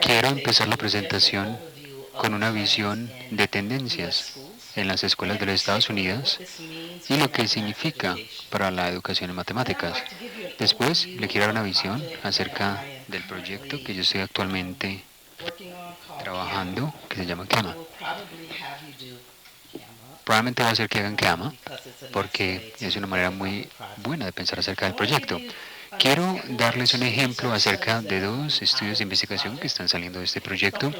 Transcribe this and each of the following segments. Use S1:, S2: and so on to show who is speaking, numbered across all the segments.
S1: Quiero empezar la presentación con una visión de tendencias en las escuelas de los Estados Unidos y lo que significa para la educación en matemáticas. Después le quiero dar una visión acerca del proyecto que yo estoy actualmente trabajando, que se llama Kama. Probablemente va a ser que hagan Kama, porque es una manera muy buena de pensar acerca del proyecto. Quiero darles un ejemplo acerca de dos estudios de investigación que están saliendo de este proyecto,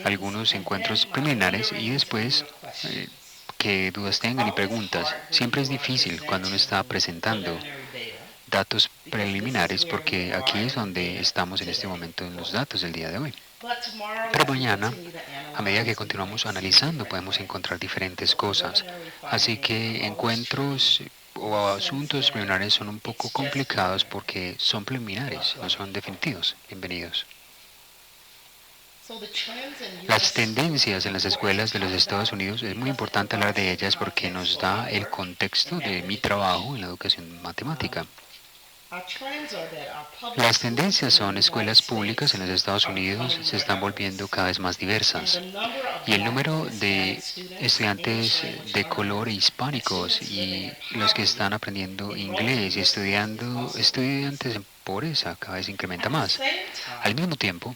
S1: algunos encuentros preliminares y después que dudas tengan y preguntas. Siempre es difícil cuando uno está presentando datos preliminares porque aquí es donde estamos en este momento en los datos del día de hoy. Pero mañana, a medida que continuamos analizando, podemos encontrar diferentes cosas. Así que encuentros o asuntos preliminares son un poco complicados porque son preliminares, no son definitivos. Bienvenidos. Las tendencias en las escuelas de los Estados Unidos es muy importante hablar de ellas porque nos da el contexto de mi trabajo en la educación matemática. Las tendencias son escuelas públicas en los Estados Unidos se están volviendo cada vez más diversas y el número de estudiantes de color e hispánicos y los que están aprendiendo inglés y estudiando estudiantes en pobreza cada vez incrementa más. Al mismo tiempo,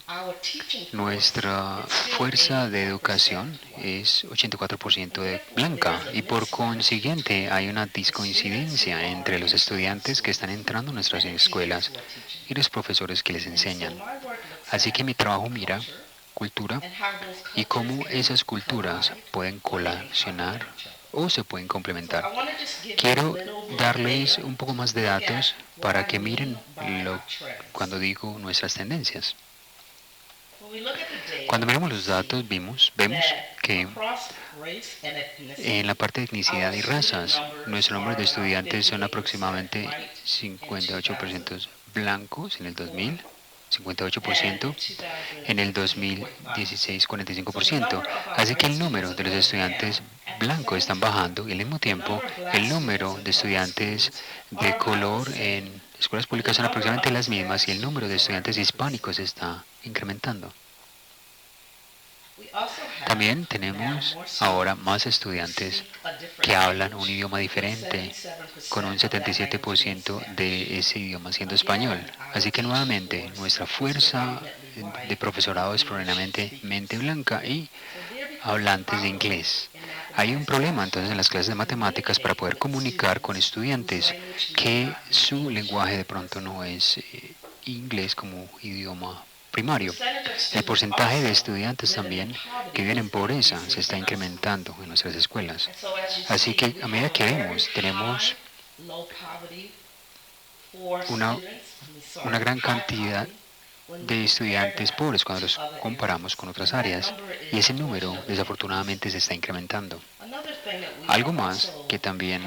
S1: nuestra fuerza de educación es 84% de blanca y por consiguiente hay una discoincidencia entre los estudiantes que están entrando a nuestras escuelas y los profesores que les enseñan. Así que mi trabajo mira cultura y cómo esas culturas pueden colacionar o se pueden complementar. Quiero darles un poco más de datos para que miren cuando digo nuestras tendencias. Cuando miramos los datos vemos que en la parte de etnicidad y razas, nuestro número de estudiantes son aproximadamente 58% blancos en el 2000, 58%, en el 2016 45%. Así que el número de los estudiantes blancos están bajando y al mismo tiempo el número de estudiantes de color en escuelas públicas son aproximadamente las mismas y el número de estudiantes hispánicos está incrementando. También tenemos ahora más estudiantes que hablan un idioma diferente, con un 77% de ese idioma siendo español. Así que nuevamente nuestra fuerza de profesorado es probablemente mente blanca y hablantes de inglés. Hay un problema entonces en las clases de matemáticas para poder comunicar con estudiantes que su lenguaje de pronto no es inglés como idioma primario. El porcentaje de estudiantes también que viven en pobreza se está incrementando en nuestras escuelas. Así que a medida que vemos, tenemos una gran cantidad de estudiantes pobres cuando los comparamos con otras áreas y ese número desafortunadamente se está incrementando. Algo más que también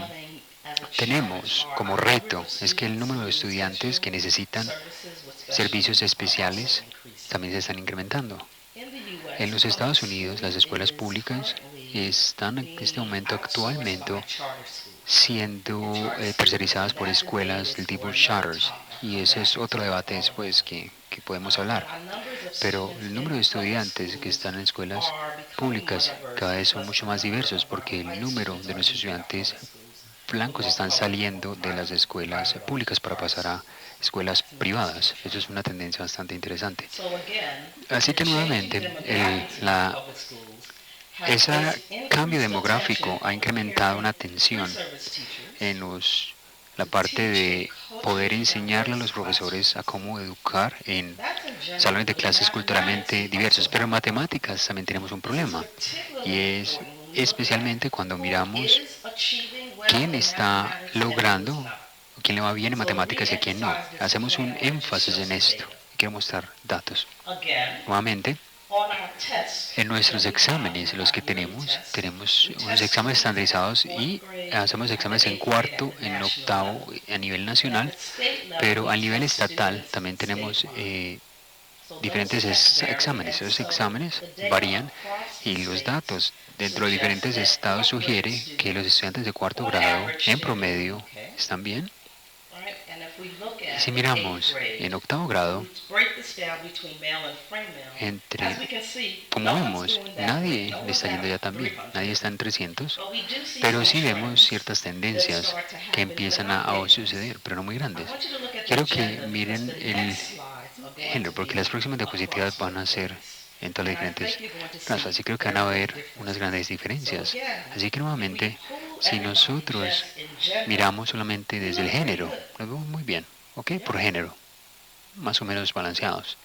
S1: tenemos como reto es que el número de estudiantes que necesitan servicios especiales también se están incrementando. En los Estados Unidos, las escuelas públicas están en este momento actualmente siendo tercerizadas por escuelas del tipo charters, y ese es otro debate después que podemos hablar. Pero el número de estudiantes que están en escuelas públicas cada vez son mucho más diversos porque el número de nuestros estudiantes blancos están saliendo de las escuelas públicas para pasar a escuelas privadas. Eso es una tendencia bastante interesante. Así que nuevamente, ese cambio demográfico ha incrementado una tensión en la parte de poder enseñarle a los profesores a cómo educar en salones de clases culturalmente diversos. Pero en matemáticas también tenemos un problema y es especialmente cuando miramos quién está logrando, quién le va bien en matemáticas y a quién no. Hacemos un énfasis en esto. Quiero mostrar datos. Nuevamente, en nuestros exámenes, los que tenemos unos exámenes estandarizados y hacemos exámenes en cuarto, en octavo a nivel nacional, pero a nivel estatal también tenemos diferentes exámenes. Esos exámenes varían y los datos dentro de diferentes estados sugiere que los estudiantes de cuarto grado en promedio están bien Y si miramos en octavo grado, como vemos, nadie le está yendo ya tan bien, nadie está en 300, pero sí vemos ciertas tendencias que empiezan a suceder, pero no muy grandes. Quiero que miren el género, porque las próximas diapositivas van a ser en todas las diferentes razas, así creo que van a haber unas grandes diferencias. Así que nuevamente, si nosotros miramos solamente desde el género, lo vemos muy bien, ¿ok? Por género, más o menos balanceados.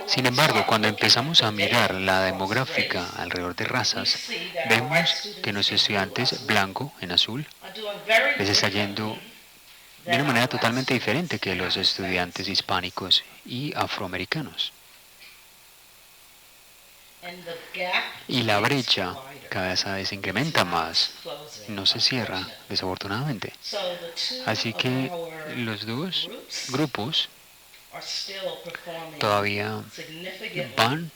S1: Sin embargo, cuando empezamos a mirar la demográfica alrededor de razas, vemos que nuestros estudiantes blanco en azul les está yendo de una manera totalmente diferente que los estudiantes hispánicos y afroamericanos. Y la brecha cada vez se incrementa más, no se cierra, desafortunadamente. Así que los dos grupos todavía van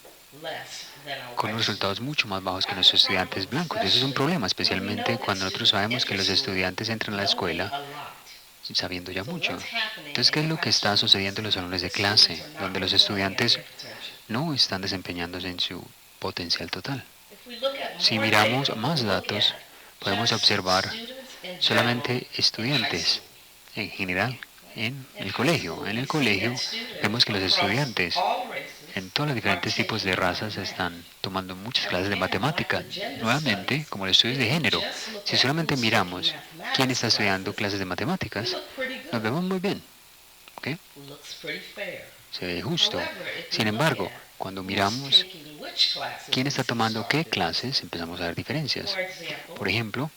S1: con unos resultados mucho más bajos que los estudiantes blancos. Y eso es un problema, especialmente cuando nosotros sabemos que los estudiantes entran a la escuela sabiendo ya mucho. Entonces, ¿qué es lo que está sucediendo en los salones de clase, donde los estudiantes no están desempeñándose en su potencial total? Si miramos más datos, podemos observar solamente estudiantes en general en el colegio. En el colegio vemos que los estudiantes en todos los diferentes tipos de razas están tomando muchas clases de matemática. Nuevamente, como los estudios de género, si solamente miramos quién está estudiando clases de matemáticas, nos vemos muy bien. ¿Ok? Se ve justo. Sin embargo, cuando miramos quién está tomando qué clases, empezamos a ver diferencias. Por ejemplo,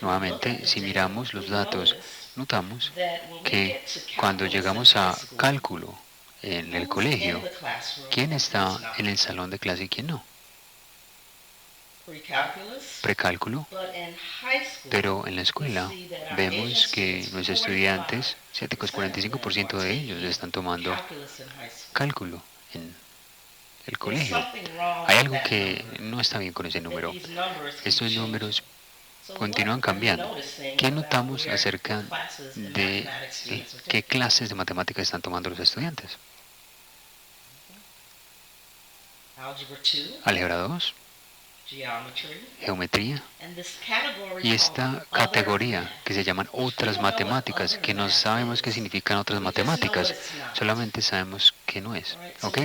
S1: nuevamente, si miramos los datos, notamos que cuando llegamos a cálculo en el colegio, ¿quién está en el salón de clase y quién no? Precálculo, pero en la escuela vemos que nuestros estudiantes asiáticos, 45% de ellos están tomando cálculo en el colegio. Hay algo que no está bien con ese número. Estos números continúan cambiando. ¿Qué notamos acerca de qué clases de matemáticas están tomando los estudiantes? Álgebra 2, geometría, y esta categoría que se llaman otras matemáticas, que no sabemos qué significan otras matemáticas, solamente sabemos que no es. ¿Ok?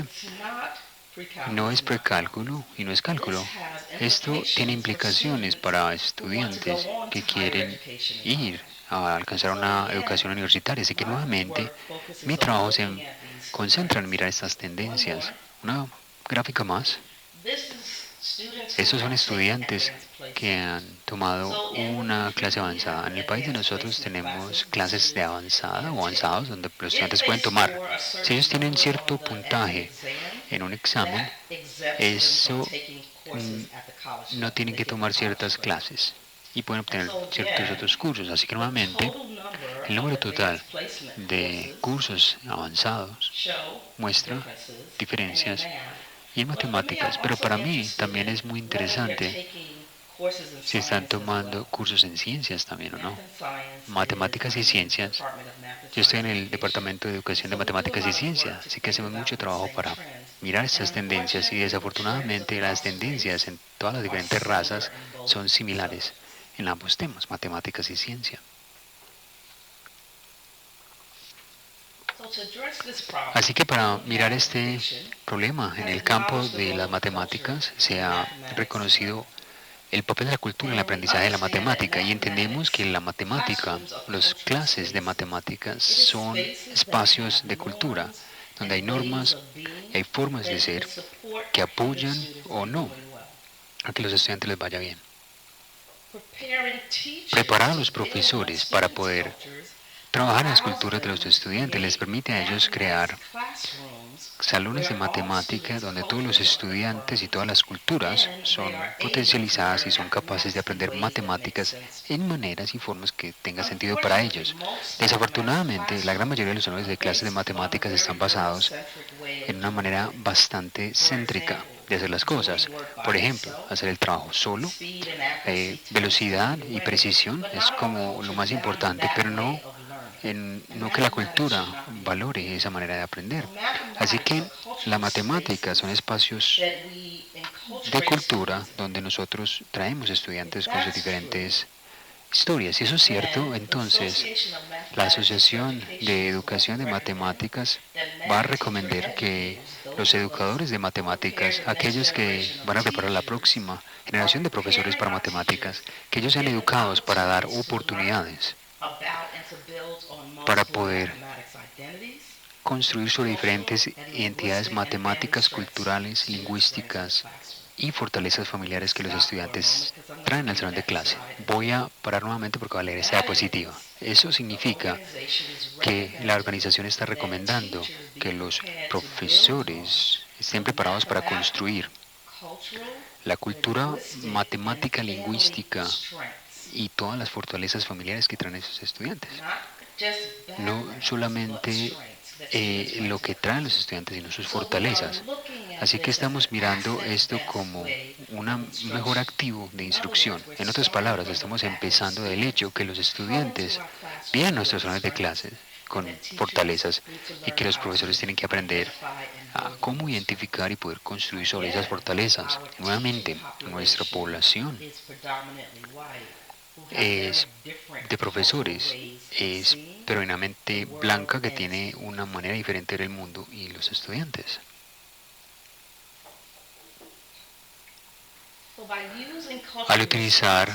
S1: No es precálculo y no es cálculo. Esto tiene implicaciones para estudiantes que quieren ir a alcanzar una educación universitaria. Así que nuevamente mi trabajo se concentra en mirar estas tendencias. Una gráfica más. Estos son estudiantes que han tomado una clase avanzada. En el país de nosotros tenemos clases de avanzada o avanzados donde los estudiantes pueden tomar. Si ellos tienen cierto puntaje en un examen, eso no tienen que tomar ciertas clases y pueden obtener ciertos otros cursos. Así que nuevamente, el número total de cursos avanzados muestra diferencias y en matemáticas, pero para mí también es muy interesante si están tomando cursos en ciencias también o no. Matemáticas y ciencias. Yo estoy en el Departamento de Educación de Matemáticas y Ciencias, así que hacemos mucho trabajo para mirar estas tendencias y desafortunadamente las tendencias en todas las diferentes razas son similares en ambos temas, matemáticas y ciencia. Así que para mirar este problema en el campo de las matemáticas se ha reconocido el papel de la cultura en el aprendizaje de la matemática y entendemos que la matemática, las clases de matemáticas son espacios de cultura donde hay normas, hay formas de ser que apoyan o no a que los estudiantes les vaya bien. Preparar a los profesores para poder trabajar en las culturas de los estudiantes les permite a ellos crear salones de matemática donde todos los estudiantes y todas las culturas son potencializadas y son capaces de aprender matemáticas en maneras y formas que tengan sentido para ellos. Desafortunadamente, la gran mayoría de los salones de clases de matemáticas están basados en una manera bastante céntrica de hacer las cosas. Por ejemplo, hacer el trabajo solo, velocidad y precisión es como lo más importante, pero no no que la cultura valore esa manera de aprender. Así que la matemática son espacios de cultura donde nosotros traemos estudiantes con sus diferentes historias. Si eso es cierto, entonces la Asociación de Educación de Matemáticas va a recomendar que los educadores de matemáticas, aquellos que van a preparar la próxima generación de profesores para matemáticas, que ellos sean educados para dar oportunidades para poder construir sobre diferentes identidades matemáticas, culturales, lingüísticas y fortalezas familiares que los estudiantes traen al salón de clase. Voy a parar nuevamente porque voy a leer esta diapositiva. Eso significa que la organización está recomendando que los profesores estén preparados para construir la cultura matemática, lingüística y todas las fortalezas familiares que traen esos estudiantes. No solamente lo que traen los estudiantes, sino sus fortalezas. Así que estamos mirando esto como un mejor activo de instrucción. En otras palabras, estamos empezando del hecho que los estudiantes vienen a nuestros salones de clases con fortalezas y que los profesores tienen que aprender a cómo identificar y poder construir sobre esas fortalezas. Nuevamente, nuestra población es de profesores, es predominantemente blanca, que tiene una manera diferente de ver el mundo, y los estudiantes. Al utilizar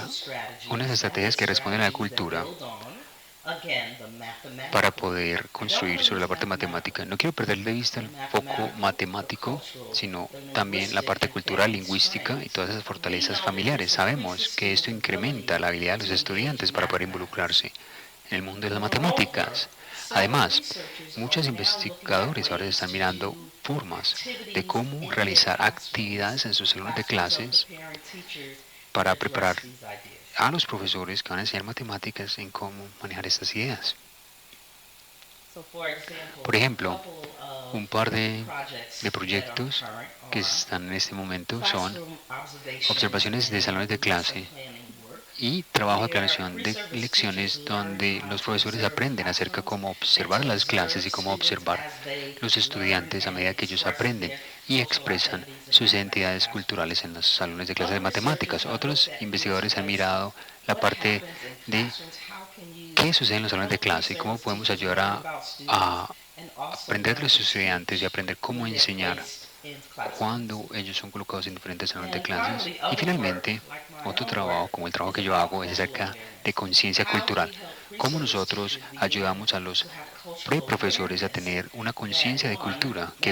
S1: unas estrategias que responden a la cultura para poder construir sobre la parte matemática, no quiero perder de vista el foco matemático, sino también la parte cultural, lingüística y todas esas fortalezas familiares. Sabemos que esto incrementa la habilidad de los estudiantes para poder involucrarse en el mundo de las matemáticas. Además, muchos investigadores ahora están mirando formas de cómo realizar actividades en sus salones de clases para preparar a los profesores que van a enseñar matemáticas en cómo manejar estas ideas. Por ejemplo, un par de proyectos que están en este momento son observaciones de salones de clase y trabajo de planeación de lecciones, donde los profesores aprenden acerca de cómo observar las clases y cómo observar los estudiantes a medida que ellos aprenden y expresan sus identidades culturales en los salones de clases de matemáticas. Otros investigadores han mirado la parte de qué sucede en los salones de clase y cómo podemos ayudar a aprender de los estudiantes y aprender cómo enseñar cuando ellos son colocados en diferentes salones de clases. Y finalmente, otro trabajo, como el trabajo que yo hago, es acerca de conciencia cultural. Cómo nosotros ayudamos a los preprofesores a tener una conciencia de cultura, que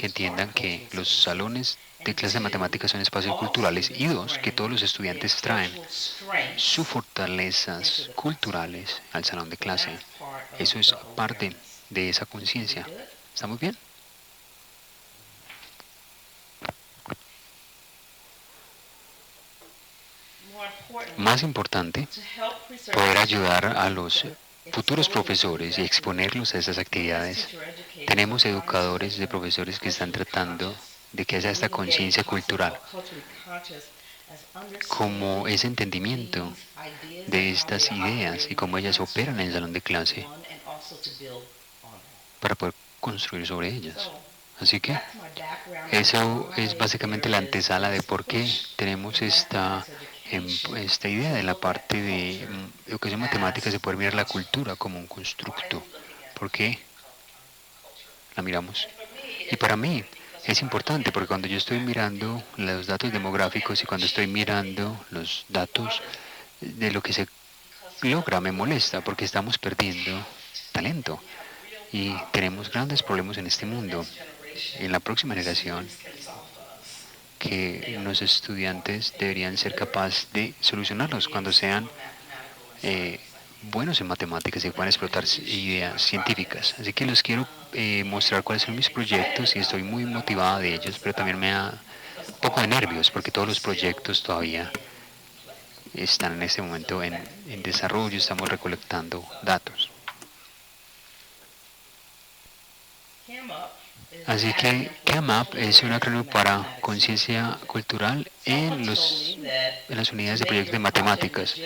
S1: entiendan que los salones de clase de matemáticas son espacios culturales, y dos, que todos los estudiantes traen sus fortalezas culturales al salón de clase. Eso es parte de esa conciencia. ¿Estamos bien? Más importante, poder ayudar a los futuros profesores y exponerlos a esas actividades. Tenemos educadores de profesores que están tratando de que haya esta conciencia cultural, como ese entendimiento de estas ideas y cómo ellas operan en el salón de clase para poder construir sobre ellas. Así que eso es básicamente la antesala de por qué tenemos esta idea de la parte de educación matemática, de poder mirar la cultura como un constructo. ¿Por qué la miramos? Y para mí es importante, porque cuando yo estoy mirando los datos demográficos y cuando estoy mirando los datos de lo que se logra, me molesta, porque estamos perdiendo talento y tenemos grandes problemas en este mundo. En la próxima generación, que los estudiantes deberían ser capaces de solucionarlos cuando sean buenos en matemáticas y puedan explotar ideas científicas. Así que les quiero mostrar cuáles son mis proyectos, y estoy muy motivada de ellos, pero también me da un poco de nervios porque todos los proyectos todavía están en este momento en desarrollo, estamos recolectando datos. Así que CAMUP es un acrónimo para conciencia cultural en las unidades de proyectos de matemáticas.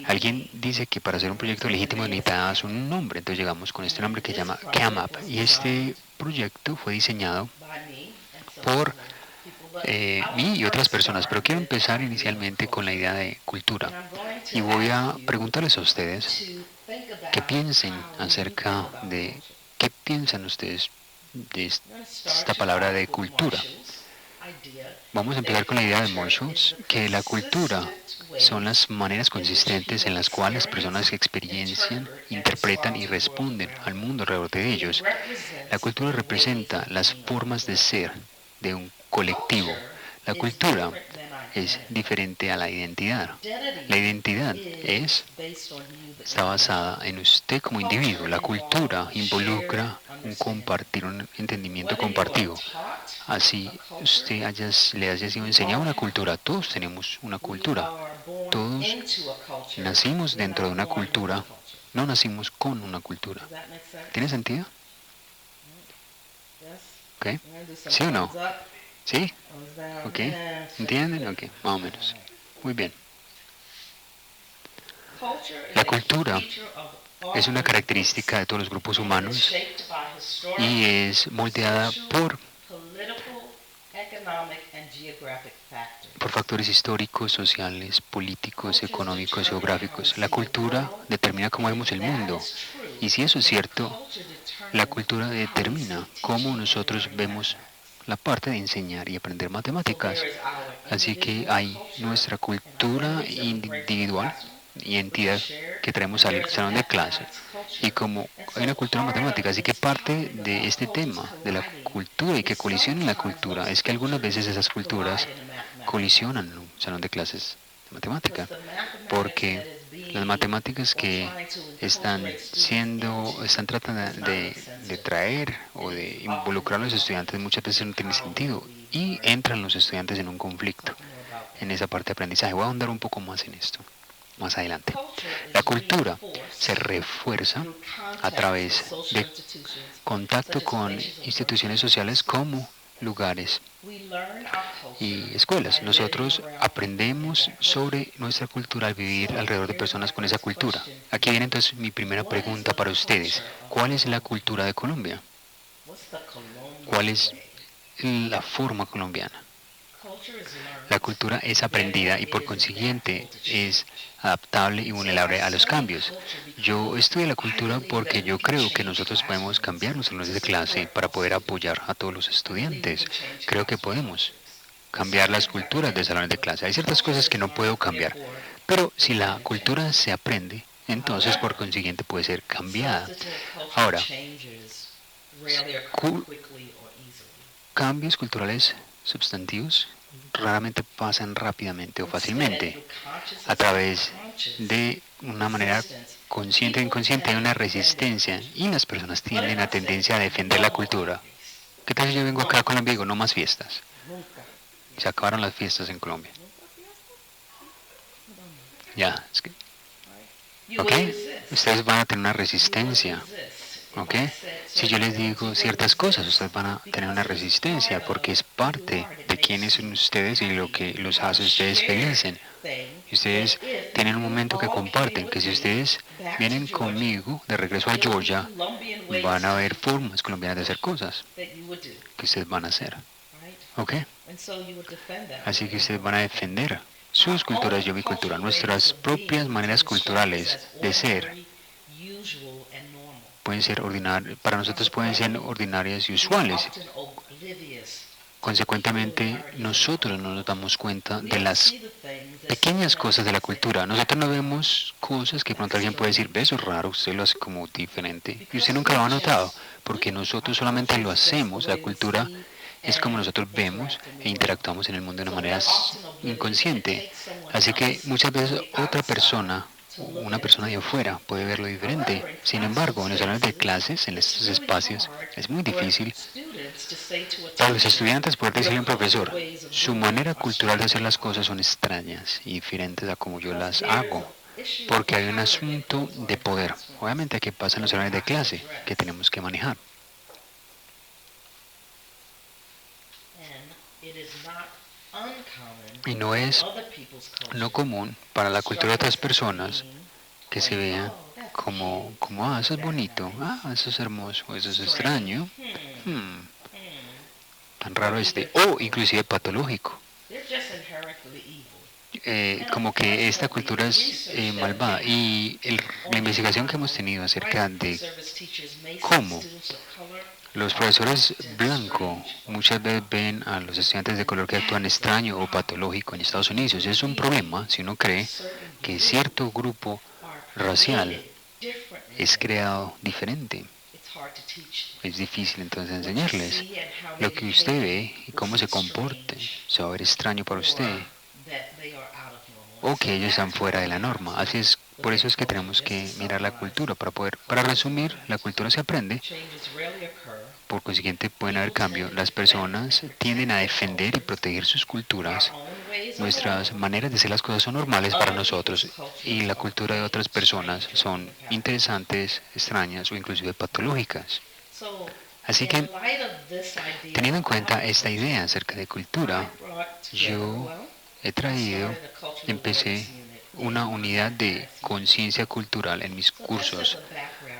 S1: Alguien dice que para hacer un proyecto legítimo necesitas un nombre, entonces llegamos con este nombre que se llama CAMAP, y este proyecto fue diseñado por mí y otras personas, pero quiero empezar inicialmente con la idea de cultura, y voy a preguntarles a ustedes qué piensen acerca de, qué piensan ustedes de esta palabra de cultura. Vamos a empezar con la idea de Moshultz, que la cultura son las maneras consistentes en las cuales las personas experiencian, interpretan y responden al mundo alrededor de ellos. La cultura representa las formas de ser de un colectivo. La cultura es diferente a la identidad. La identidad está basada en usted como individuo. La cultura involucra un compartir, un entendimiento compartido. Así usted le haya sido enseñado una cultura. Todos tenemos una cultura. Todos nacimos dentro de una cultura. No nacimos con una cultura. ¿Tiene sentido? ¿Ok? ¿Sí o no? ¿Sí? ¿Ok? ¿Entienden? Ok, más o menos. Muy bien. La cultura es una característica de todos los grupos humanos y es moldeada por factores históricos, sociales, políticos, económicos, geográficos. La cultura determina cómo vemos el mundo. Y si eso es cierto, la cultura determina cómo nosotros vemos la parte de enseñar y aprender matemáticas. Así que hay nuestra cultura individual y entidad que traemos al salón de clase. Y como hay una cultura matemática, así que parte de este tema de la cultura y que colisiona en la cultura es que algunas veces esas culturas colisionan en un salón de clases de matemática, porque las matemáticas que están tratando de traer o de involucrar a los estudiantes muchas veces no tiene sentido y entran los estudiantes en un conflicto en esa parte de aprendizaje. Voy a ahondar un poco más en esto más adelante. La cultura se refuerza a través de contacto con instituciones sociales como lugares y escuelas. Nosotros aprendemos sobre nuestra cultura al vivir alrededor de personas con esa cultura. Aquí viene entonces mi primera pregunta para ustedes. ¿Cuál es la cultura de Colombia? ¿Cuál es la forma colombiana? La cultura es aprendida y por consiguiente es adaptable y vulnerable a los cambios. Yo estudio la cultura porque yo creo que nosotros podemos cambiar los salones de clase para poder apoyar a todos los estudiantes. Creo que podemos cambiar las culturas de salones de clase. Hay ciertas cosas que no puedo cambiar, pero si la cultura se aprende, entonces por consiguiente puede ser cambiada. Ahora, cambios culturales sustantivos raramente pasan rápidamente o fácilmente. A través de una manera consciente o inconsciente hay una resistencia y las personas tienden a tendencia a defender la cultura. ¿Qué tal si yo vengo acá a Colombia y digo no más fiestas? Se acabaron las fiestas en Colombia. Ya, es que, ¿ok? Ustedes van a tener una resistencia. ¿Ok? Si yo les digo ciertas cosas, ustedes van a tener una resistencia porque es parte de quiénes son ustedes y lo que los hace a ustedes felices. Y ustedes tienen un momento que comparten, que si ustedes vienen conmigo de regreso a Georgia, van a ver formas colombianas de hacer cosas que ustedes van a hacer. ¿Ok? Así que ustedes van a defender sus culturas, yo mi cultura, nuestras propias maneras culturales de ser pueden ser para nosotros pueden ser ordinarias y usuales. Consecuentemente, nosotros no nos damos cuenta de las pequeñas cosas de la cultura. Nosotros no vemos cosas que pronto alguien puede decir, ve, eso es raro, usted lo hace como diferente. Y usted nunca lo ha notado, porque nosotros solamente lo hacemos. La cultura es como nosotros vemos e interactuamos en el mundo de una manera inconsciente. Así que muchas veces otra persona, una persona de afuera, puede verlo diferente. Sin embargo, en los salones de clases, en estos espacios, es muy difícil para los estudiantes poder decirle a un profesor, su manera cultural de hacer las cosas son extrañas y diferentes a como yo las hago, porque hay un asunto de poder, obviamente que pasa en los salones de clase, que tenemos que manejar. Y no es no común para la cultura de otras personas que se vea como eso es bonito, eso es hermoso, eso es extraño, hmm, tan raro o inclusive patológico. Como que esta cultura es malvada. Y la investigación que hemos tenido acerca de cómo los profesores blanco muchas veces ven a los estudiantes de color que actúan extraño o patológico en Estados Unidos. Es un problema si uno cree que cierto grupo racial es creado diferente. Es difícil entonces enseñarles. Lo que usted ve y cómo se comporte se va a ver extraño para usted o que ellos están fuera de la norma. Así es, por eso es que tenemos que mirar la cultura para resumir, la cultura se aprende. Por consiguiente, pueden haber cambios. Las personas tienden a defender y proteger sus culturas. Nuestras maneras de hacer las cosas son normales para nosotros y la cultura de otras personas son interesantes, extrañas o inclusive patológicas. Así que, teniendo en cuenta esta idea acerca de cultura, yo empecé una unidad de conciencia cultural en mis cursos.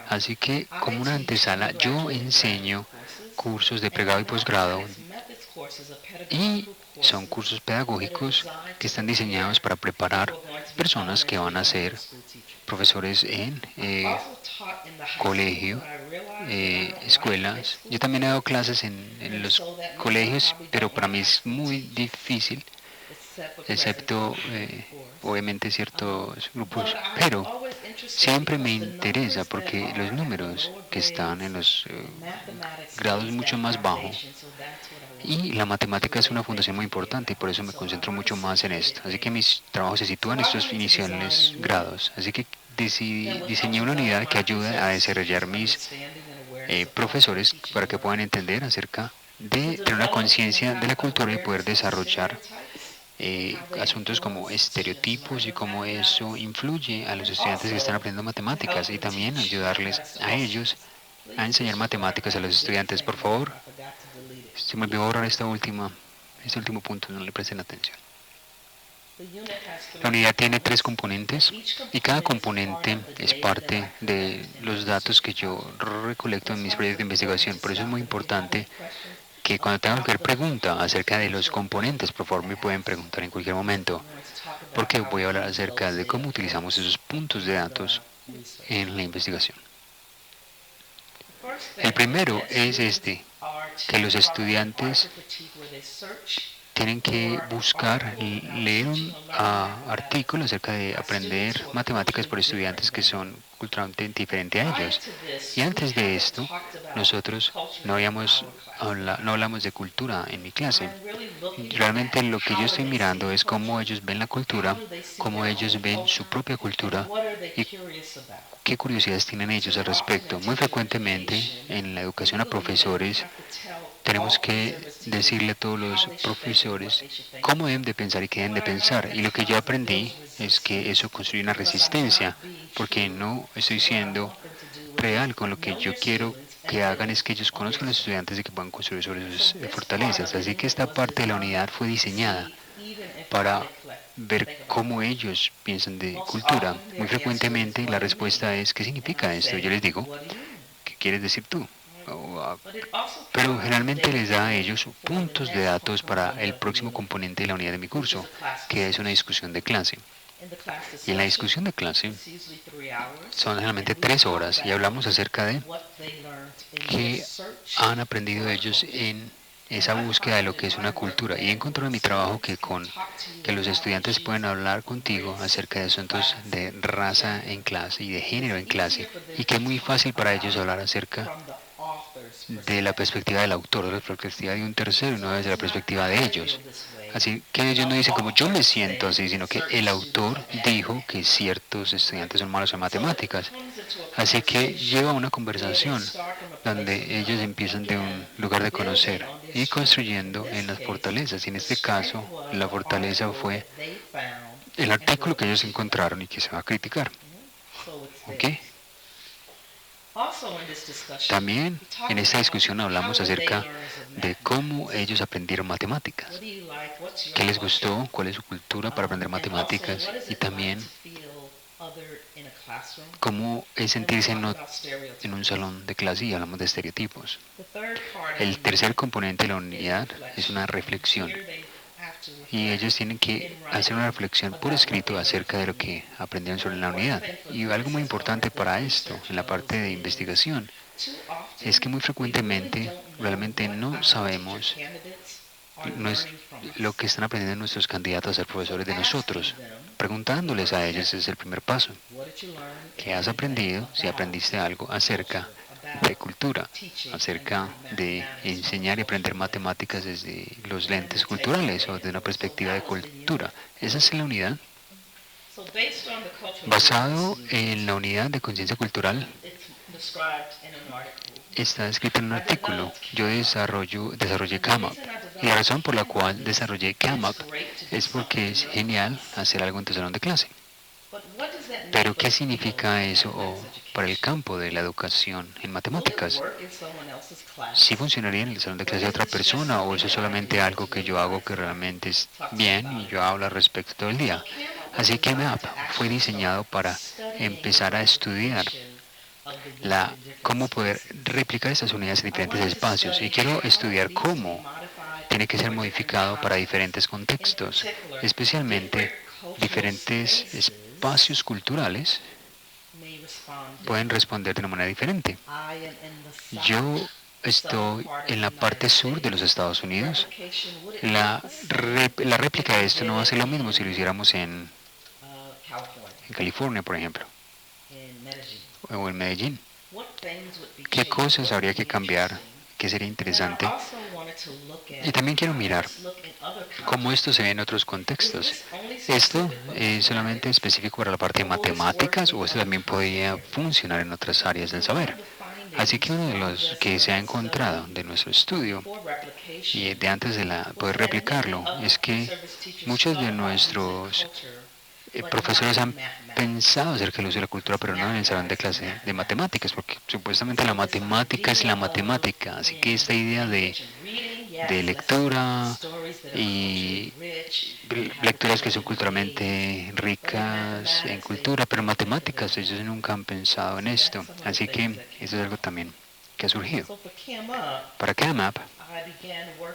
S1: Así que, como una antesala, yo enseño cursos de pregrado y posgrado y son cursos pedagógicos que están diseñados para preparar personas que van a ser profesores en colegio, escuelas. Yo también he dado clases en los colegios, pero para mí es muy difícil, excepto obviamente ciertos grupos. Pero siempre me interesa porque los números que están en los grados mucho más bajos y la matemática es una fundación muy importante y por eso me concentro mucho más en esto. Así que mis trabajos se sitúan en estos iniciales grados. Así que diseñé una unidad que ayude a desarrollar mis profesores para que puedan entender acerca de tener una conciencia de la cultura y poder desarrollar asuntos como estereotipos y cómo eso influye a los estudiantes que están aprendiendo matemáticas y también ayudarles a ellos a enseñar matemáticas a los estudiantes. Por favor, se me olvidó borrar este último punto, no le presten atención. La unidad tiene 3 componentes y cada componente es parte de los datos que yo recolecto en mis proyectos de investigación. Por eso es muy importante que cuando tengan cualquier pregunta acerca de los componentes, por favor me pueden preguntar en cualquier momento, porque voy a hablar acerca de cómo utilizamos esos puntos de datos en la investigación. El primero es que los estudiantes tienen que buscar, leer un artículo acerca de aprender matemáticas por estudiantes que son culturalmente diferentes a ellos. Y antes de esto, nosotros no hablamos de cultura en mi clase. Realmente lo que yo estoy mirando es cómo ellos ven la cultura, cómo ellos ven su propia cultura y qué curiosidades tienen ellos al respecto. Muy frecuentemente en la educación a profesores tenemos que decirle a todos los profesores cómo deben de pensar y qué deben de pensar. Y lo que yo aprendí es que eso construye una resistencia, porque no estoy siendo real con lo que yo quiero que hagan es que ellos conozcan a los estudiantes y que puedan construir sobre sus fortalezas. Así que esta parte de la unidad fue diseñada para ver cómo ellos piensan de cultura. Muy frecuentemente la respuesta es, ¿qué significa esto? Yo les digo, ¿qué quieres decir tú? Pero generalmente les da a ellos puntos de datos para el próximo componente de la unidad de mi curso, que es una discusión de clase. Y en la discusión de clase son generalmente 3 horas y hablamos acerca de qué han aprendido ellos en esa búsqueda de lo que es una cultura. Y he encontrado en mi trabajo que los estudiantes pueden hablar contigo acerca de asuntos de raza en clase y de género en clase, y que es muy fácil para ellos hablar acerca de la perspectiva del autor, de la perspectiva de un tercero, y no desde la perspectiva de ellos. Así que ellos no dicen como yo me siento así, sino que el autor dijo que ciertos estudiantes son malos en matemáticas. Así que lleva una conversación donde ellos empiezan de un lugar de conocer y construyendo en las fortalezas. Y en este caso, la fortaleza fue el artículo que ellos encontraron y que se va a criticar. ¿Ok? También en esta discusión hablamos acerca de cómo ellos aprendieron matemáticas, qué les gustó, cuál es su cultura para aprender matemáticas y también cómo es sentirse en un salón de clase y hablamos de estereotipos. El tercer componente de la unidad es una reflexión y ellos tienen que hacer una reflexión por escrito acerca de lo que aprendieron sobre la unidad. Y algo muy importante para esto, en la parte de investigación, es que muy frecuentemente realmente no sabemos lo que están aprendiendo nuestros candidatos a ser profesores de nosotros. Preguntándoles a ellos es el primer paso. ¿Qué has aprendido? Si aprendiste algo acerca de cultura, acerca de enseñar y aprender matemáticas desde los lentes culturales o desde una perspectiva de cultura. Esa es la unidad. Basado en la unidad de conciencia cultural, está escrito en un artículo. Yo desarrollé CAMAP. Y la razón por la cual desarrollé CAMAP es porque es genial hacer algo en tu salón de clase. Pero ¿qué significa eso para el campo de la educación en matemáticas? ¿Sí funcionaría en el salón de clase de otra persona o eso es solamente algo que yo hago que realmente es bien y yo hablo al respecto todo el día? Así que CAMAP fue diseñado para empezar a estudiar cómo poder replicar esas unidades en diferentes espacios y quiero estudiar cómo tiene que ser modificado para diferentes contextos, especialmente diferentes espacios culturales pueden responder de una manera diferente. Yo estoy en la parte sur de los Estados Unidos. La réplica de esto no va a ser lo mismo si lo hiciéramos en California, por ejemplo, o en Medellín. ¿Qué cosas habría que cambiar? ¿Qué sería interesante? Y también quiero mirar cómo esto se ve en otros contextos. ¿Esto es solamente específico para la parte de matemáticas o esto también podría funcionar en otras áreas del saber? Así que uno de los que se ha encontrado de nuestro estudio y de antes de poder replicarlo es que muchos de nuestros profesores han pensado acerca del uso de la cultura, pero no en el salón de clase de matemáticas, porque supuestamente la matemática es la matemática, así que esta idea de lectura y lecturas que son culturalmente ricas en cultura, pero matemáticas, ellos nunca han pensado en esto, así que eso es algo también que ha surgido. Para CAMAP,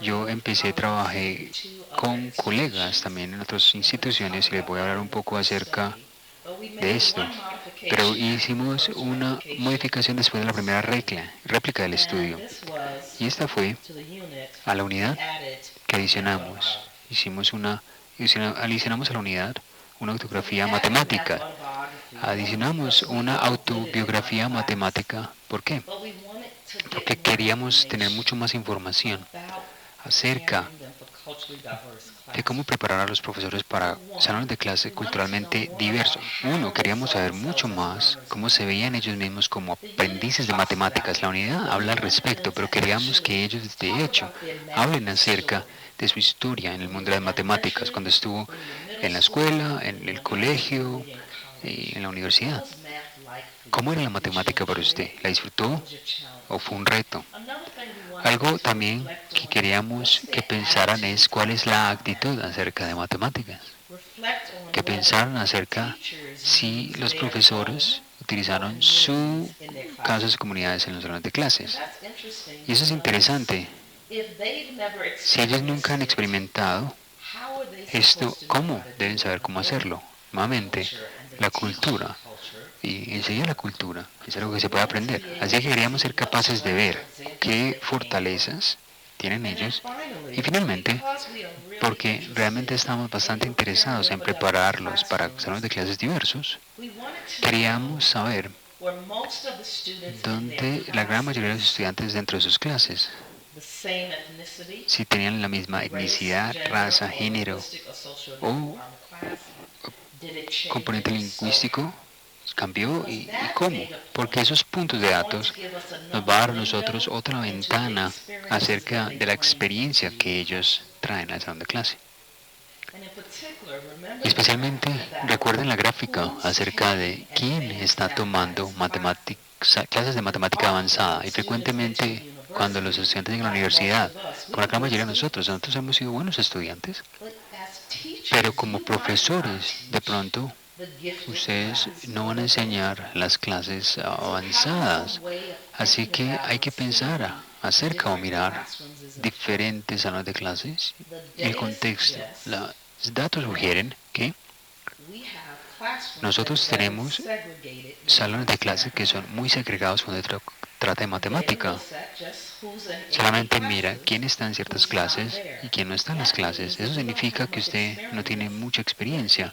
S1: yo trabajé con colegas también en otras instituciones y les voy a hablar un poco acerca de esto. Pero hicimos una modificación después de la primera réplica del estudio. Y esta fue a la unidad que adicionamos. Adicionamos a la unidad una autobiografía matemática. Adicionamos una autobiografía matemática. ¿Por qué? Porque queríamos tener mucho más información acerca de cómo preparar a los profesores para salones de clase culturalmente diversos. Uno, queríamos saber mucho más cómo se veían ellos mismos como aprendices de matemáticas. La unidad habla al respecto, pero queríamos que ellos, de hecho, hablen acerca de su historia en el mundo de las matemáticas, cuando estuvo en la escuela, en el colegio y en la universidad. ¿Cómo era la matemática para usted? ¿La disfrutó o fue un reto? Algo también que queríamos que pensaran es cuál es la actitud acerca de matemáticas. Que pensaran acerca si los profesores utilizaron sus casos de comunidades en los salones de clases. Y eso es interesante. Si ellos nunca han experimentado esto, ¿cómo? Deben saber cómo hacerlo. Nuevamente, la cultura. Y enseñar la cultura es algo que se puede aprender. Así que queríamos ser capaces de ver qué fortalezas tienen ellos. Y finalmente, porque realmente estamos bastante interesados en prepararlos para salones de clases diversos, queríamos saber dónde la gran mayoría de los estudiantes dentro de sus clases, si tenían la misma etnicidad, raza, género o componente lingüístico, cambió y cómo, porque esos puntos de datos nos va a dar a nosotros otra ventana acerca de la experiencia que ellos traen al salón de clase. Especialmente recuerden la gráfica acerca de quién está tomando clases de matemática avanzada y frecuentemente cuando los estudiantes llegan a la universidad, como la gran mayoría de nosotros hemos sido buenos estudiantes, pero como profesores, de pronto, ustedes no van a enseñar las clases avanzadas. Así que hay que pensar acerca o mirar diferentes salones de clases y el contexto. Los datos sugieren que nosotros tenemos salones de clases que son muy segregados cuando se trata de matemática. Solamente mira quién está en ciertas clases y quién no está en las clases. Eso significa que usted no tiene mucha experiencia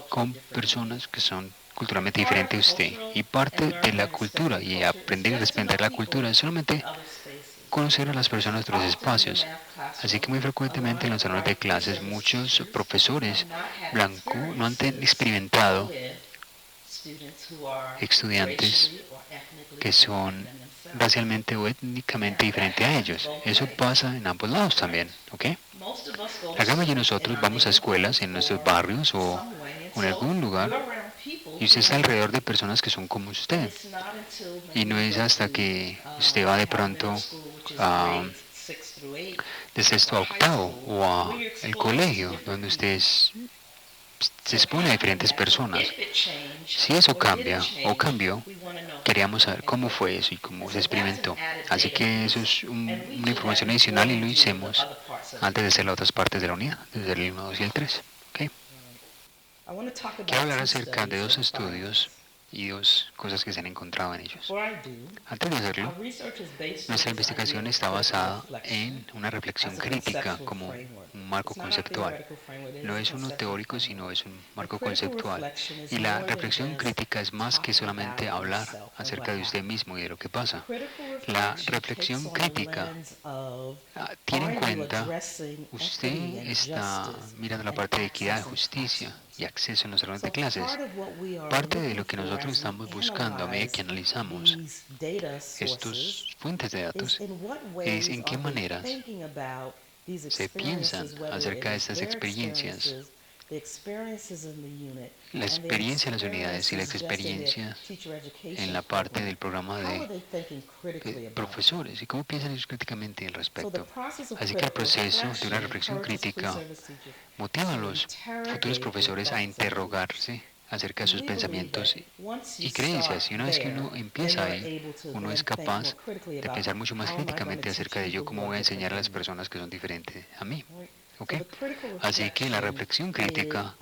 S1: con personas que son culturalmente diferentes a usted. Y parte de la cultura y aprender y respetar la cultura es solamente conocer a las personas de los espacios. Así que muy frecuentemente en los salones de clases muchos profesores blancos no han experimentado estudiantes que son racialmente o étnicamente diferentes a ellos. Eso pasa en ambos lados también, ¿ok? La gran mayoría de nosotros vamos a escuelas en nuestros barrios o en algún lugar y usted está alrededor de personas que son como usted. Y no es hasta que usted va de pronto de sexto a octavo o a el colegio donde usted se expone a diferentes personas. Si eso cambia o cambió, queríamos saber cómo fue eso y cómo se experimentó. Así que eso es una información adicional y lo hicimos antes de hacer las otras partes de la unidad, desde el 1, 2 y el 3. ¿Okay? Quiero hablar acerca de 2 estudios y 2 cosas que se han encontrado en ellos. Antes de hacerlo, nuestra investigación está basada en una reflexión crítica como un marco conceptual. No es uno teórico, sino es un marco conceptual. Y la reflexión crítica es más que solamente hablar acerca de usted mismo y de lo que pasa. La reflexión crítica tiene en cuenta, usted está mirando la parte de equidad, justicia y acceso en los salones de clases. Parte de lo que nosotros estamos buscando a medida que analizamos estas fuentes de datos es en qué maneras se piensan acerca de estas experiencias, la experiencia en las unidades y la experiencia en la parte del programa de profesores y cómo piensan ellos críticamente al respecto. Así que el proceso de una reflexión crítica motiva a los futuros profesores a interrogarse acerca de sus pensamientos y creencias. Y una vez que uno empieza ahí, uno es capaz de pensar mucho más críticamente acerca de yo cómo voy a enseñar a las personas que son diferentes a mí. ¿Okay? Así que la reflexión crítica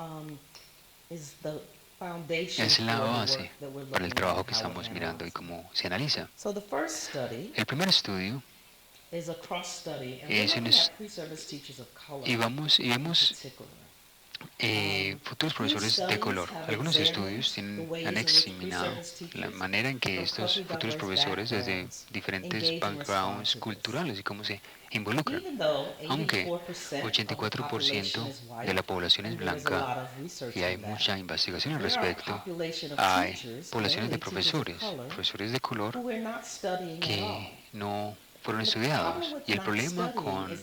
S1: es la base para el trabajo que estamos mirando y cómo se analiza. El primer estudio es y vemos futuros profesores de color. Algunos estudios han examinado la manera en que estos futuros profesores desde diferentes backgrounds culturales y cómo se involucran. Aunque 84% de la población es blanca y hay mucha investigación al respecto, hay poblaciones de profesores de color que no fueron estudiados. Y el problema con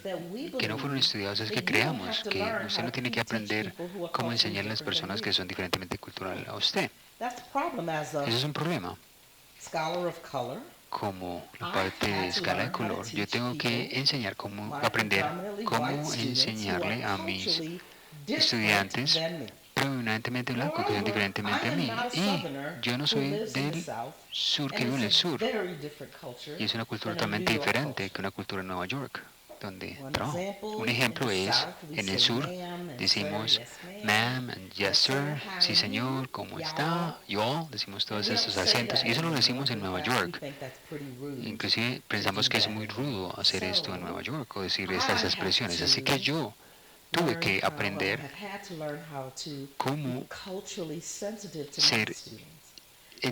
S1: que no fueron estudiados es que creamos que usted no tiene que aprender cómo enseñar a las personas que son diferentemente culturales a usted. Eso es un problema. Como la parte de escala de color, yo tengo que aprender cómo enseñarle a mis estudiantes predominantemente blancos que son diferentemente a mí. Y yo no soy del sur, que vivo en el sur. Y es una cultura totalmente diferente que una cultura en Nueva York, donde trabajo. Un ejemplo es, en el sur decimos ma'am and yes sir, sí señor, ¿cómo está? Yo, decimos todos estos acentos, y eso lo decimos en Nueva York. Inclusive pensamos que es muy rudo hacer esto en Nueva York o decir estas expresiones. Así que yo tuve que aprender cómo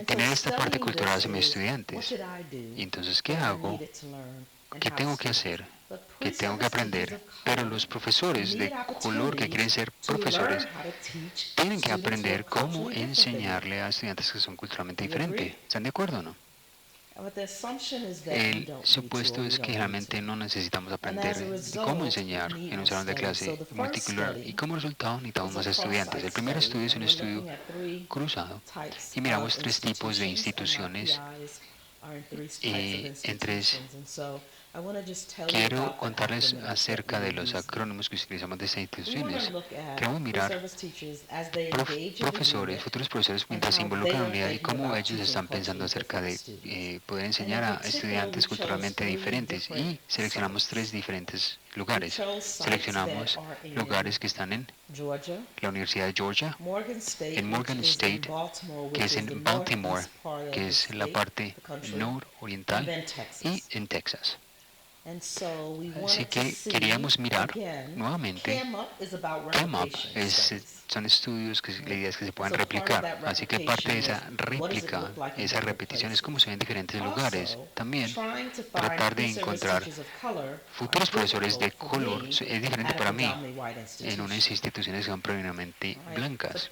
S1: tener esta parte cultural hacia mis estudiantes. Y entonces, ¿qué hago? ¿Qué tengo que hacer? ¿Qué tengo que aprender? Pero los profesores de color que quieren ser profesores tienen que aprender cómo enseñarle a estudiantes que son culturalmente diferentes. ¿Están de acuerdo o no? El supuesto es que realmente no necesitamos aprender cómo enseñar en un salón de clase multicular y como resultado necesitamos más estudiantes. El primer estudio es un estudio cruzado y miramos tres tipos de instituciones en tres. Quiero contarles acerca de los acrónimos que utilizamos de estas instituciones. Queremos mirar profesores, futuros profesores, mientras se involucran en la unidad y cómo ellos están pensando acerca de poder enseñar a estudiantes culturalmente diferentes. Y seleccionamos tres diferentes lugares. Seleccionamos lugares que están en la Universidad de Georgia, en Morgan State, que es en Baltimore, que es la parte nororiental, y en Texas. Así que queríamos mirar nuevamente. CAMUP son estudios que la idea es que se puedan replicar. Así que parte de esa réplica, esa repetición es como se ven en diferentes lugares. También tratar de encontrar futuros profesores de color es diferente para mí en unas instituciones que son predominantemente blancas.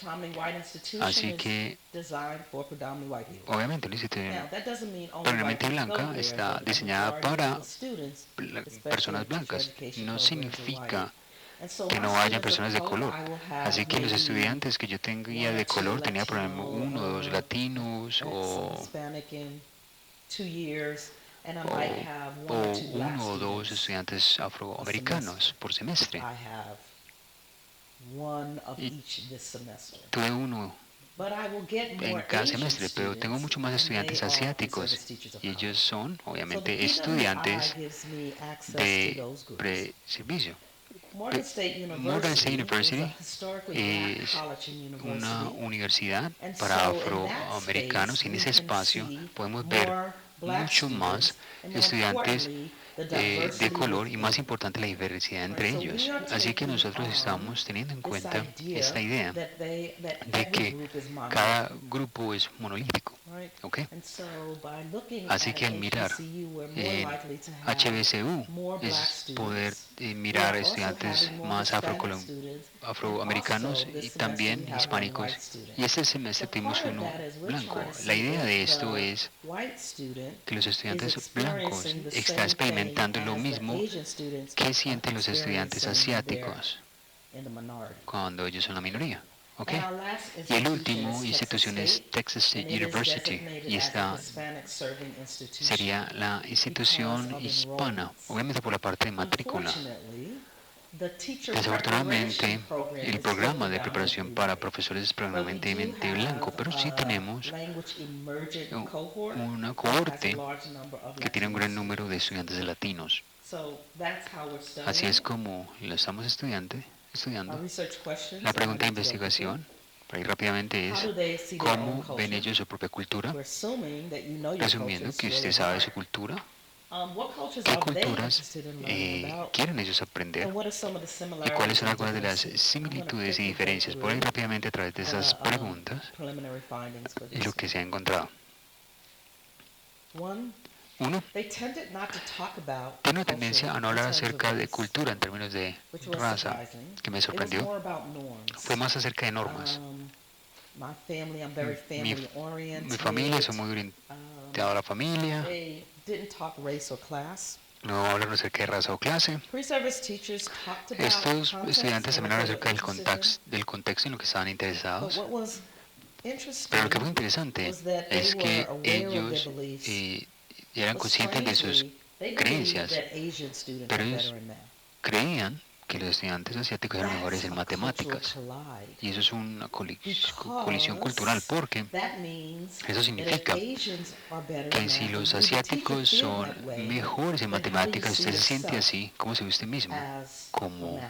S1: Así que obviamente una institución predominantemente blanca está diseñada para personas blancas. No significa que no haya personas de color. Así que los estudiantes que yo tenía de color tenía por ejemplo uno o dos latinos o uno o dos estudiantes afroamericanos por semestre. Y tuve uno en cada semestre, pero tengo mucho más estudiantes asiáticos y ellos son obviamente estudiantes de pre-servicio. Morgan State University es una universidad para afroamericanos y en ese espacio podemos ver mucho más estudiantes de color y más importante la diversidad entre ellos. Así que nosotros estamos teniendo en cuenta esta idea de que cada grupo es monolítico. ¿Okay? Así que al mirar en HBCU es poder mirar a estudiantes más afroamericanos y también hispánicos. Y este semestre tuvimos uno blanco. La idea de esto es que los estudiantes blancos están experimentando lo mismo que sienten los estudiantes asiáticos cuando ellos son la minoría. Okay. Y el último institución es Texas State University y esta sería la institución hispana, obviamente por la parte de matrícula. Desafortunadamente, el programa de preparación para profesores es predominantemente blanco, pero sí tenemos una cohorte que tiene un gran número de estudiantes latinos. Así es como lo estamos estudiando. La pregunta de investigación, para ir rápidamente, es ¿cómo ven ellos su propia cultura? Presumiendo que usted sabe su cultura, ¿qué culturas quieren ellos aprender? ¿Y cuáles son algunas de las similitudes y diferencias? Por ir rápidamente a través de esas preguntas y lo que se ha encontrado. Uno, tiene una tendencia a no hablar acerca de cultura en términos de raza, que me sorprendió. Fue más acerca de normas. Mi familia es muy orientada a la familia. No hablan acerca de raza o clase. Estos estudiantes también hablan acerca del contexto en lo que estaban interesados. Pero lo que fue interesante es que ellos eran conscientes de sus creencias, pero ellos creían que los estudiantes asiáticos eran mejores en matemáticas. Y eso es una colisión cultural, porque eso significa que si los asiáticos son mejores en matemáticas, usted se siente así, como se ve usted mismo, como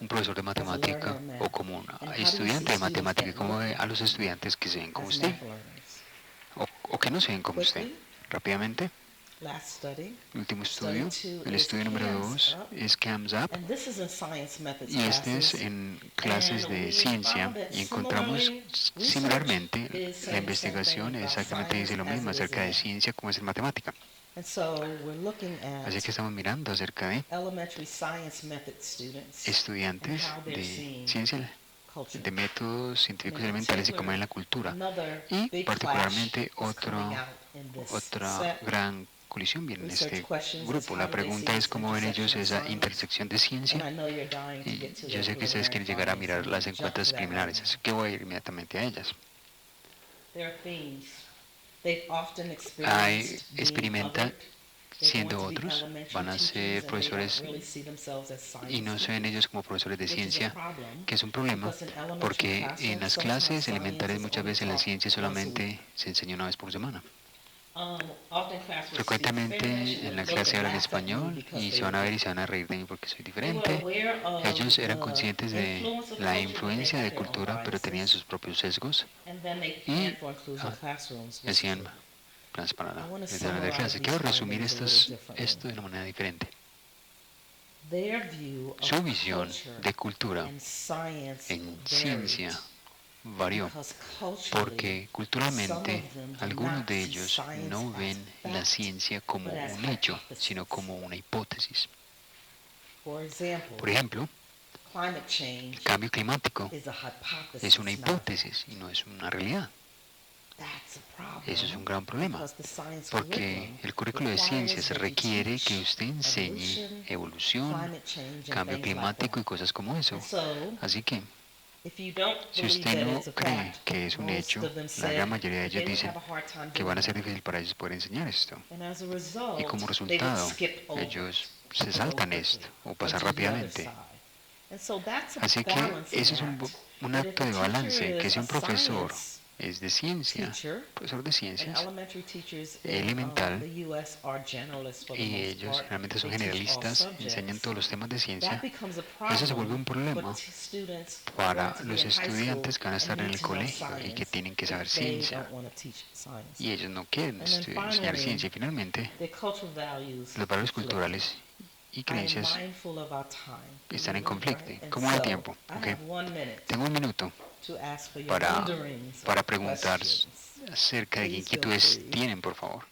S1: un profesor de matemática o como un estudiante de matemática, y cómo ve a los estudiantes que se ven como usted o que no se ven como usted. Rápidamente. El último estudio, el estudio número 2, es CAMS Up, y este es en clases de ciencia, y encontramos similarmente, la investigación exactamente dice lo mismo acerca de ciencia como es en matemática. Así que estamos mirando acerca de estudiantes de ciencia, de métodos científicos elementales y cómo en la cultura, y particularmente otro Otra gran colisión viene en este grupo. La pregunta es cómo ven ellos esa intersección de ciencia. Y yo sé que ustedes quieren llegar a mirar las encuestas preliminares, así que voy a ir inmediatamente a ellas. Experimentan siendo otros, van a ser profesores y no se ven ellos como profesores de ciencia, que es un problema, porque en las clases elementales muchas veces la ciencia solamente se enseña una vez por semana. Frecuentemente en la clase hablan español y se van a ver y se van a reír de mí porque soy diferente. Ellos eran conscientes de la influencia de cultura, pero tenían sus propios sesgos y hacían planes para la clase. Quiero resumir esto de una manera diferente. Su visión de cultura en ciencia varió, porque culturalmente algunos de ellos no ven la ciencia como un hecho, sino como una hipótesis. Por ejemplo, el cambio climático es una hipótesis y no es una realidad. Eso es un gran problema, porque el currículo de ciencias requiere que usted enseñe evolución, cambio climático y cosas como eso. Así que, si usted no cree que es un hecho, la gran mayoría de ellos dicen que van a ser difícil para ellos poder enseñar esto. Y como resultado, ellos se saltan esto o pasan rápidamente. Así que eso es un acto de balance, que si un profesor es de ciencia, profesor de ciencias, elemental, y ellos realmente son generalistas, enseñan todos los temas de ciencia, eso se vuelve un problema para los estudiantes que van a estar en el colegio y que tienen que saber ciencia, y ellos no quieren enseñar ciencia. Y finalmente, los valores culturales y creencias están en conflicto. ¿Cómo va el tiempo? Okay. Tengo un minuto para preguntar acerca de qué inquietudes tienen, por favor.